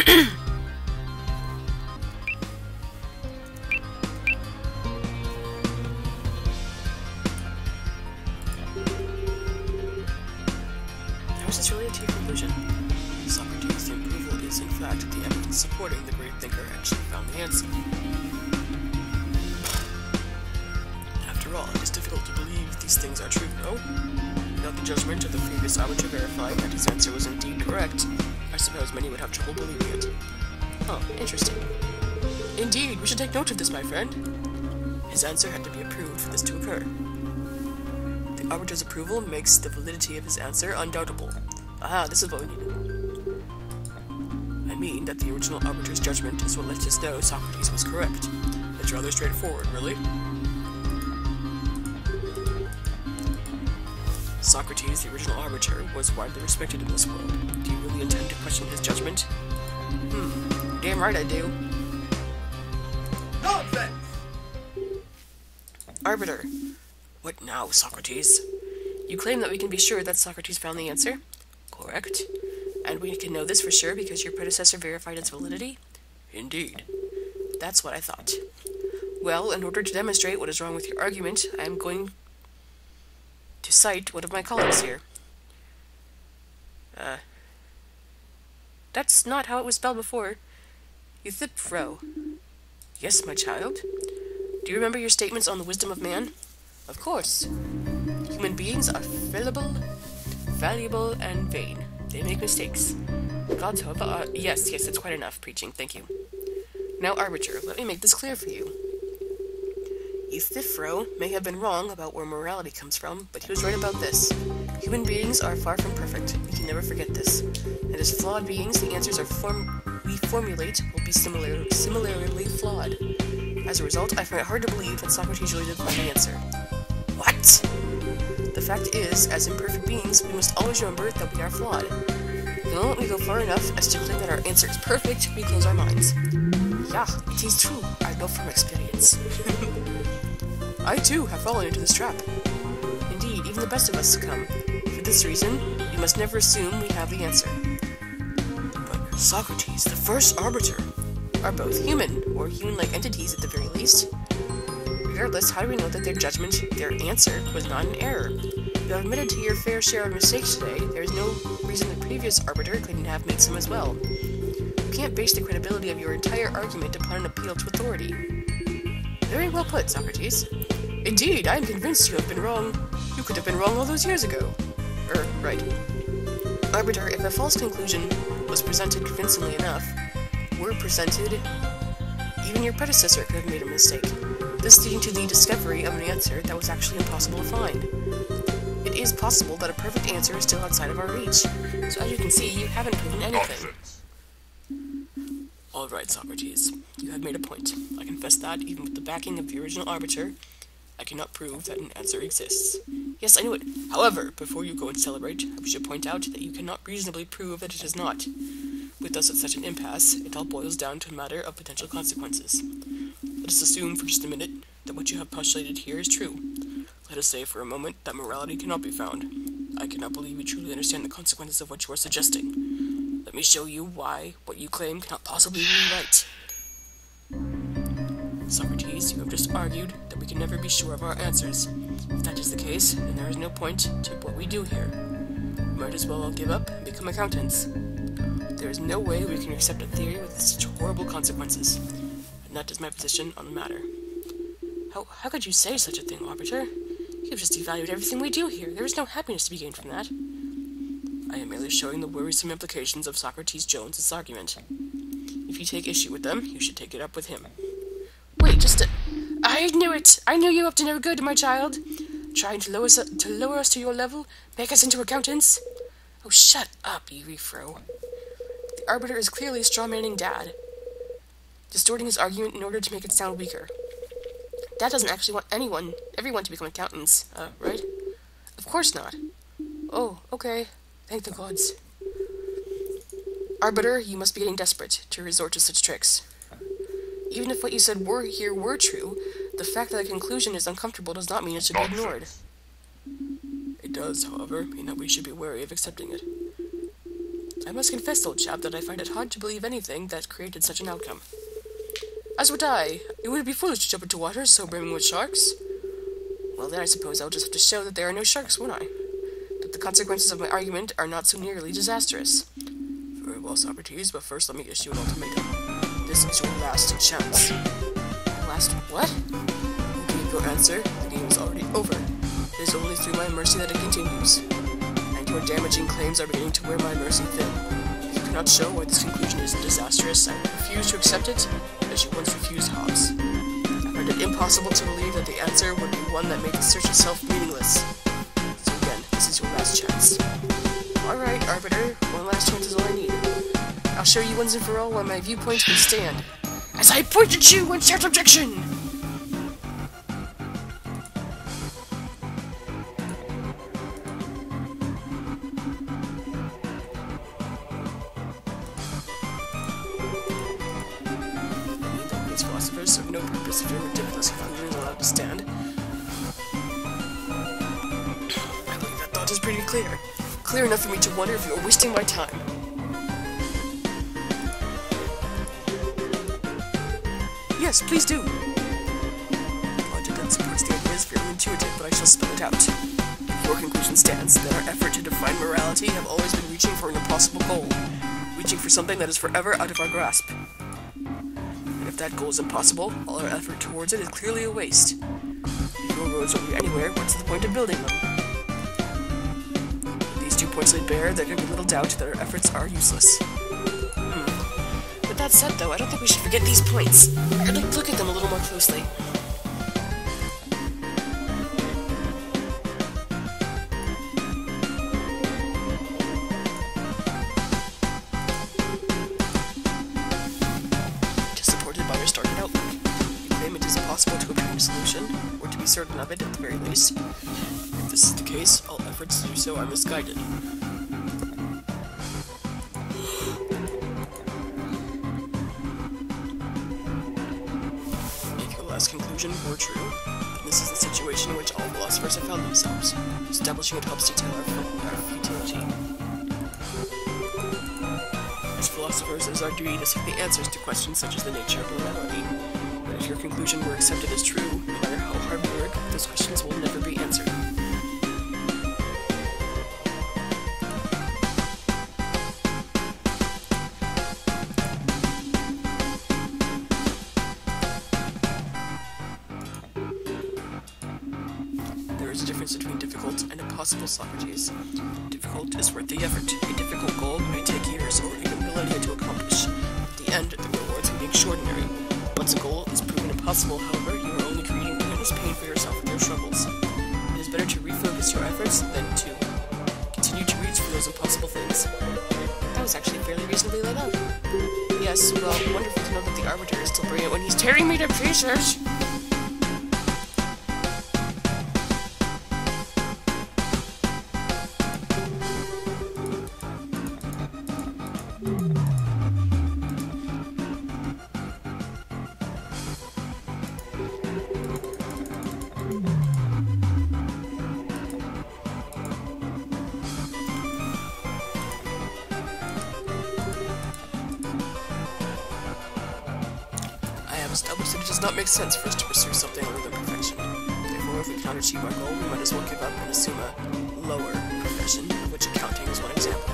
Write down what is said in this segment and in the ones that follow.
How is this related to your conclusion? Socrates, the approval is in fact the evidence supporting the great thinker actually found the answer. After all, it is difficult to believe these things are true, no? Without the judgment of the previous arbiter verifying that his answer was indeed correct, I suppose many would have trouble believing it. Oh, interesting. Indeed, we should take note of this, my friend. His answer had to be approved for this to occur. The arbiter's approval makes the validity of his answer undoubtable. Aha, this is what we needed. I mean that the original arbiter's judgment is what lets us know Socrates was correct. It's rather straightforward, really. Socrates, the original arbiter, was widely respected in this world. Do you really intend to question his judgment? Damn right I do. Nonsense! Arbiter. What now, Socrates? You claim that we can be sure that Socrates found the answer? Correct. And we can know this for sure because your predecessor verified its validity? Indeed. That's what I thought. Well, in order to demonstrate what is wrong with your argument, I am going to cite one of my colleagues here. That's not how it was spelled before. Euthyphro. Yes, my child. Do you remember your statements on the wisdom of man? Of course. Human beings are fallible, valuable, and vain. They make mistakes. Gods, however, are... Yes, that's quite enough preaching, thank you. Now, Arbiter, let me make this clear for you. Euthyphro may have been wrong about where morality comes from, but he was right about this. Human beings are far from perfect. We can never forget this. And as flawed beings, the answers we formulate will be similarly flawed. As a result, I find it hard to believe that Socrates really did find the answer. What? The fact is, as imperfect beings, we must always remember that we are flawed. The moment we go far enough as to claim that our answer is perfect, we close our minds. Yeah, it is true. I know from experience. I too have fallen into this trap. Indeed, even the best of us succumb. For this reason, we must never assume we have the answer. But Socrates, the first arbiter, are both human, or human-like entities at the very least. Regardless, how do we know that their judgment, their answer, was not an error? You have admitted to your fair share of mistakes today. There is no reason the previous arbiter couldn't have made some as well. You can't base the credibility of your entire argument upon an appeal to authority. Very well put, Socrates. Indeed, I am convinced you have been wrong. You could have been wrong all those years ago. Right. Arbiter, if a false conclusion was presented convincingly enough, even your predecessor could have made a mistake, this leading to the discovery of an answer that was actually impossible to find. It is possible that a perfect answer is still outside of our reach, so as you can see, you haven't proven anything. Alright, Socrates, you have made a point. I confess that, even with the backing of the original arbiter, I cannot prove that an answer exists. Yes, I knew it. However, before you go and celebrate, I should point out that you cannot reasonably prove that it is not. With us at such an impasse, it all boils down to a matter of potential consequences. Let us assume for just a minute that what you have postulated here is true. Let us say for a moment that morality cannot be found. I cannot believe you truly understand the consequences of what you are suggesting. Let me show you why what you claim cannot possibly be right. Socrates, you have just argued that we can never be sure of our answers. If that is the case, then there is no point to what we do here. We might as well all give up and become accountants. There is no way we can accept a theory with such horrible consequences, and that is my position on the matter. How could you say such a thing, Arbiter? You have just devalued everything we do here. There is no happiness to be gained from that. I am merely showing the worrisome implications of Socrates Jones's argument. If you take issue with them, you should take it up with him. Wait, I knew it! I knew you up to no good, my child! Trying to lower us to your level? Make us into accountants? Oh, shut up, you refro. The Arbiter is clearly strawmanning Dad, distorting his argument in order to make it sound weaker. Dad doesn't actually want everyone to become accountants, right? Of course not. Oh, okay. Thank the gods. Arbiter, you must be getting desperate to resort to such tricks. Even if what you said were true, the fact that a conclusion is uncomfortable does not mean it should be ignored. It does, however, mean that we should be wary of accepting it. I must confess, old chap, that I find it hard to believe anything that created such an outcome. As would I. It would be foolish to jump into water so brimming with sharks. Well, then I suppose I'll just have to show that there are no sharks, won't I? That the consequences of my argument are not so nearly disastrous. Very well, Socrates, but first let me issue an ultimatum. This is your last chance. Last what? You gave your answer. The game is already over. It is only through my mercy that it continues. And your damaging claims are beginning to wear my mercy thin. If you cannot show why this conclusion is disastrous, I refuse to accept it, as you once refused Hobbes. I find it impossible to believe that the answer would be one that made the search itself meaningless. So again, this is your last chance. Alright, Arbiter, one last chance is all I need. I'll show you once and for all why my viewpoints will stand. As I point at you and start objection! These philosophers serve no purpose if your ridiculous conclusion is allowed to stand. I believe that thought is pretty clear. Clear enough for me to wonder if you are wasting my time. Yes, please do. Logic that supports the idea is fairly intuitive, but I shall spell it out. If your conclusion stands, then our effort to define morality have always been reaching for an impossible goal. Reaching for something that is forever out of our grasp. And if that goal is impossible, all our effort towards it is clearly a waste. If your roads don't lead anywhere, what's the point of building them? With these 2 points laid bare, there can be little doubt that our efforts are useless. With that said, though, I don't think we should forget these points. I'd like to look at them a little more closely. Just supported by your starting outlook. You claim it is impossible to obtain a solution, or to be certain of it at the very least. If this is the case, all efforts to do so are misguided. Conclusion were true, and this is the situation in which all philosophers have found themselves, establishing it helps detail our futility. As philosophers, it is our duty to seek the answers to questions such as the nature of morality, but if your conclusion were accepted as true, no matter how hard we work, those questions will never be answered. There is a difference between difficult and impossible, Socrates. Difficult is worth the effort. A difficult goal may take years or even millennia to accomplish. At the end, the rewards may be extraordinary. Once a goal is proven impossible, however, you are only creating endless pain for yourself with your struggles. It is better to refocus your efforts than to continue to reach for those impossible things. That was actually fairly reasonably laid out. Yes, well, wonderful to know that the Arbiter is still brilliant when he's tearing me to pieces! Established that it does not make sense for us to pursue something other than perfection. Therefore, if we cannot achieve our goal, we might as well give up and assume a lower profession, of which accounting is one example.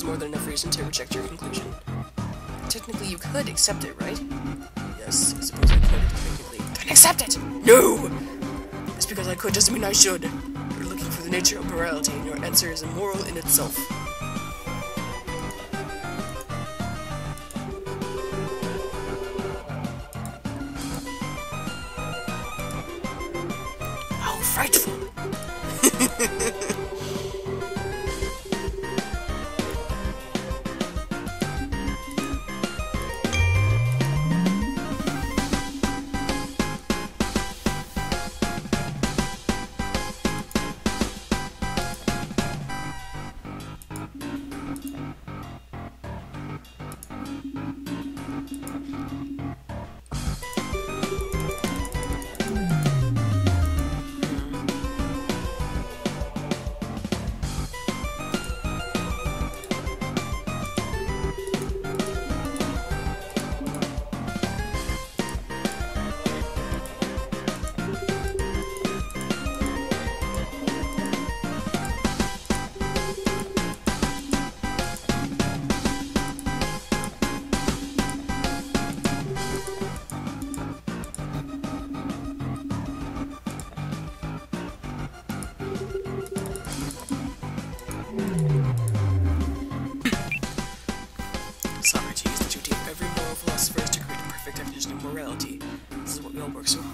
More than enough reason to reject your conclusion. Technically, you could accept it, right? Yes, I suppose I could, technically. Then accept it! No! Just because I could doesn't mean I should. You're looking for the nature of morality, and your answer is immoral in itself. How frightful!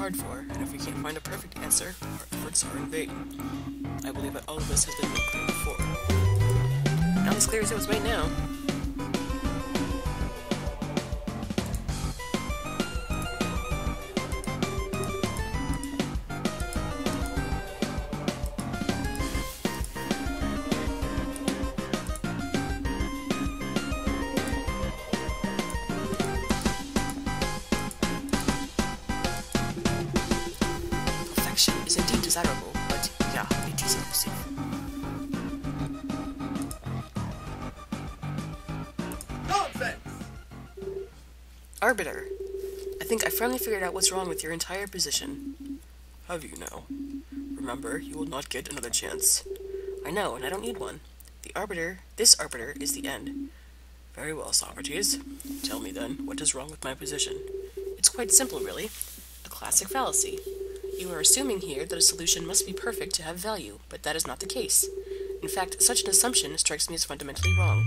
hard for, and if we can't find a perfect answer, our efforts are in vain. I believe that all of this has been made clear before. Not as clear as it was made now. Is indeed desirable, but yeah, it is elusive. Nonsense! Arbiter, I think I finally figured out what's wrong with your entire position. Have you now? Remember, you will not get another chance. I know, and I don't need one. This Arbiter is the end. Very well, Socrates. Tell me then, what is wrong with my position? It's quite simple, really. A classic fallacy. You are assuming here that a solution must be perfect to have value, but that is not the case. In fact, such an assumption strikes me as fundamentally wrong.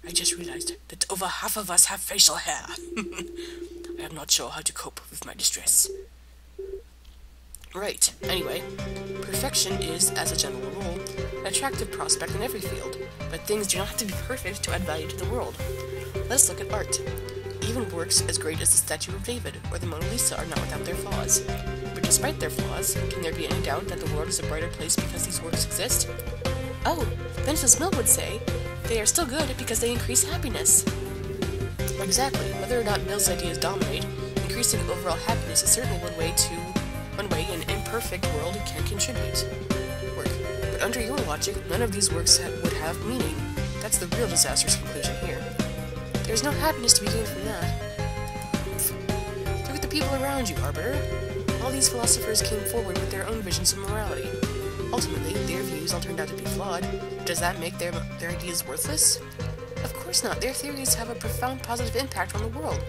I just realized that over half of us have facial hair. I am not sure how to cope with my distress. Right. Anyway, perfection is, as a general rule, an attractive prospect in every field, but things do not have to be perfect to add value to the world. Let's look at art. Even works as great as the Statue of David or the Mona Lisa are not without their flaws. But despite their flaws, can there be any doubt that the world is a brighter place because these works exist? Oh, then as Mill would say, they are still good because they increase happiness. Exactly. Whether or not Mill's ideas dominate, increasing overall happiness is certainly one way an imperfect world can contribute. But under your logic, none of these works would have meaning. That's the real disastrous conclusion here. There's no happiness to be gained from that. Look at the people around you, Arbiter. All these philosophers came forward with their own visions of morality. Ultimately, their views all turned out to be flawed. Does that make their ideas worthless? Of course not. Their theories have a profound positive impact on the world.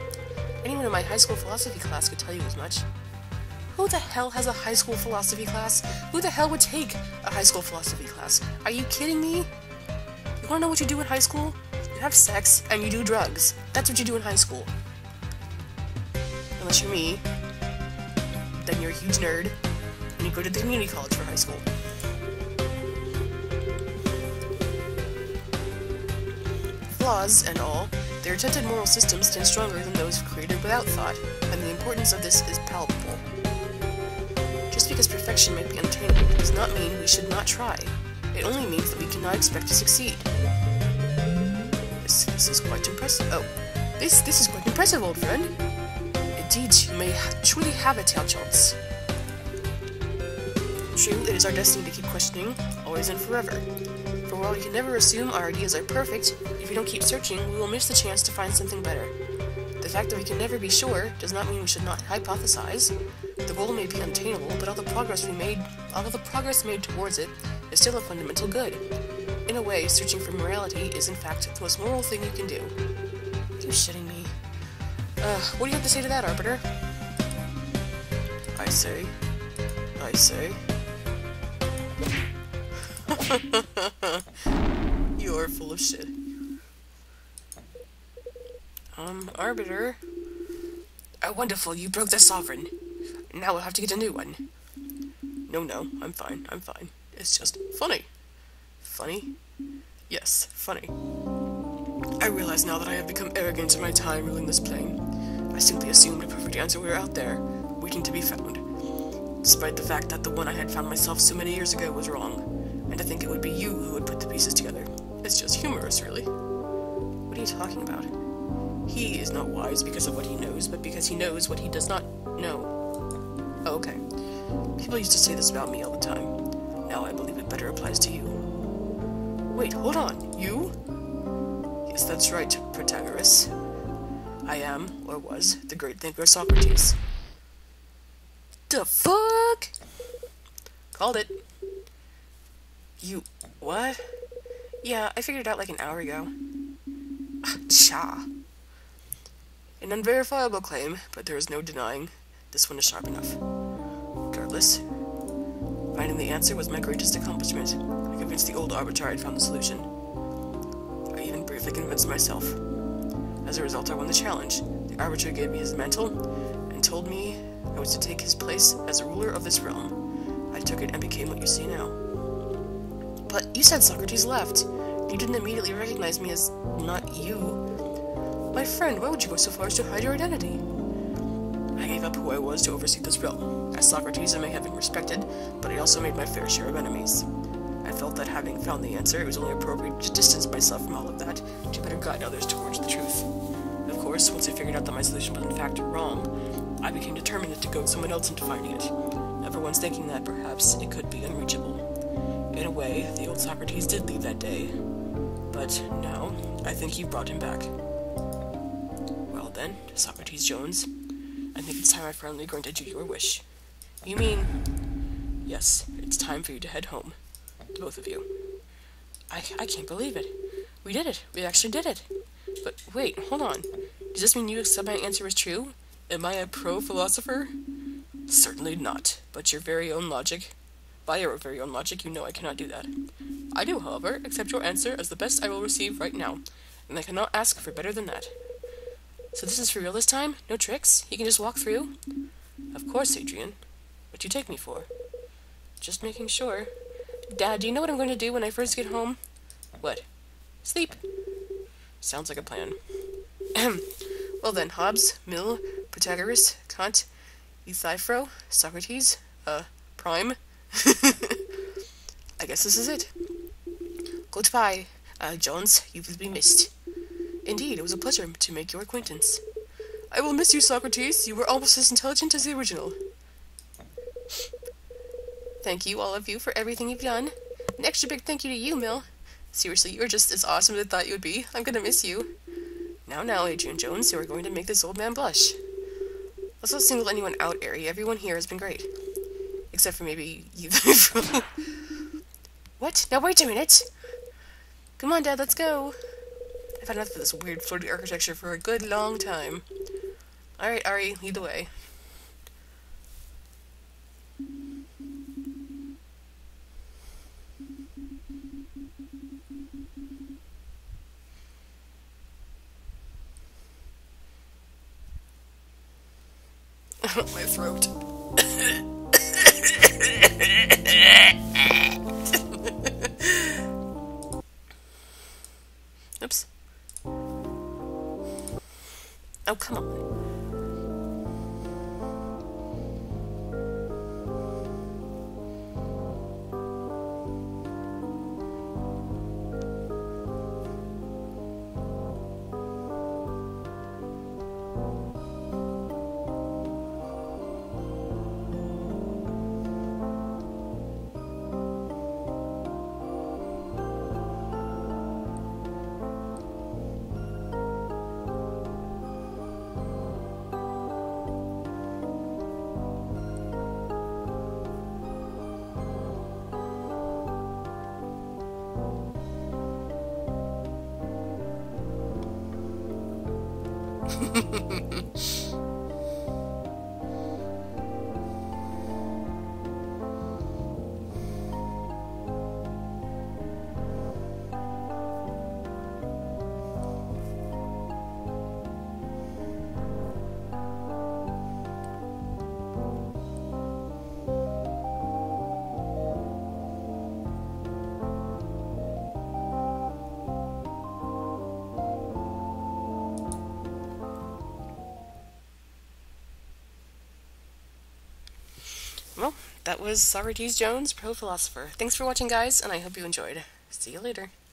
Anyone in my high school philosophy class could tell you as much. Who the hell has a high school philosophy class? Who the hell would take a high school philosophy class? Are you kidding me? You wanna know what you do in high school? You have sex and you do drugs. That's what you do in high school. Unless you're me, then you're a huge nerd, and you go to the community college for high school. Flaws and all, their attempted moral systems stand stronger than those created without thought, and the importance of this is palpable. Just because perfection might be unattainable does not mean we should not try. It only means that we cannot expect to succeed. This is quite impressive. Oh, this is quite impressive, old friend. Indeed, you may truly have a tail chance. True, it is our destiny to keep questioning, always and forever. For while we can never assume our ideas are perfect, if we don't keep searching, we will miss the chance to find something better. The fact that we can never be sure does not mean we should not hypothesize. The goal may be unattainable, but all the progress made towards it is still a fundamental good. In a way, searching for morality is in fact the most moral thing you can do. Are you shitting me? What do you have to say to that, Arbiter? I say... You're full of shit. Arbiter? Oh, wonderful, you broke the sovereign. Now we'll have to get a new one. No, I'm fine. It's just funny. Funny? Yes, funny. I realize now that I have become arrogant in my time ruling this plane. I simply assumed a perfect answer were out there, waiting to be found. Despite the fact that the one I had found myself so many years ago was wrong, and to think it would be you who would put the pieces together. It's just humorous, really. What are you talking about? He is not wise because of what he knows, but because he knows what he does not know. Oh, okay. People used to say this about me all the time. Now I believe it better applies to you. Wait, hold on. You? Yes, that's right, Protagoras. I am, or was, the great thinker Socrates. The fuck? Called it. You... what? Yeah, I figured it out like an hour ago. Cha. An unverifiable claim, but there is no denying this one is sharp enough. Regardless, finding the answer was my greatest accomplishment. I convinced the old Arbiter I'd found the solution. Are even briefly convinced myself. As a result, I won the challenge. The Arbiter gave me his mantle and told me I was to take his place as a ruler of this realm. I took it and became what you see now. But you said Socrates left. You didn't immediately recognize me as not you. My friend, why would you go so far as to hide your identity? I gave up who I was to oversee this realm. As Socrates, I may have been respected, but I also made my fair share of enemies. I felt that having found the answer, it was only appropriate to distance myself from all of that, to better guide others towards the truth. Of course, once I figured out that my solution was in fact wrong, I became determined to goad someone else into finding it, never once thinking that perhaps it could be unreachable. In a way, the old Socrates did leave that day, but now I think you've brought him back. Well then, Socrates Jones, I think it's time I finally granted you your wish. You mean... Yes, it's time for you to head home. To both of you. I can't believe it. We did it. We actually did it. But wait, hold on. Does this mean you accept my answer as true? Am I a pro-philosopher? Certainly not. But your very own logic... By your very own logic, you know I cannot do that. I do, however, accept your answer as the best I will receive right now, and I cannot ask for better than that. So this is for real this time? No tricks? You can just walk through? Of course, Adrian. What do you take me for? Just making sure. Dad, do you know what I'm going to do when I first get home? What? Sleep. Sounds like a plan. Well then, Hobbes, Mill, Protagoras, Kant, Euthyphro, Socrates, Prime. I guess this is it. Goodbye, Jones, you will be missed. Indeed, it was a pleasure to make your acquaintance. I will miss you, Socrates. You were almost as intelligent as the original. Thank you, all of you, for everything you've done. An extra big thank you to you, Mill. Seriously, you're just as awesome as I thought you would be. I'm gonna miss you. Now, Adrian Jones, you are going to make this old man blush. Let's not single anyone out, Ari. Everyone here has been great. Except for maybe you. What? Now wait a minute! Come on, Dad, let's go. I've had enough of this weird floaty architecture for a good long time. Alright, Ari, lead the way. My throat. Oops. Oh, come on. Well, that was Socrates Jones, Pro Philosopher. Thanks for watching, guys, and I hope you enjoyed. See you later.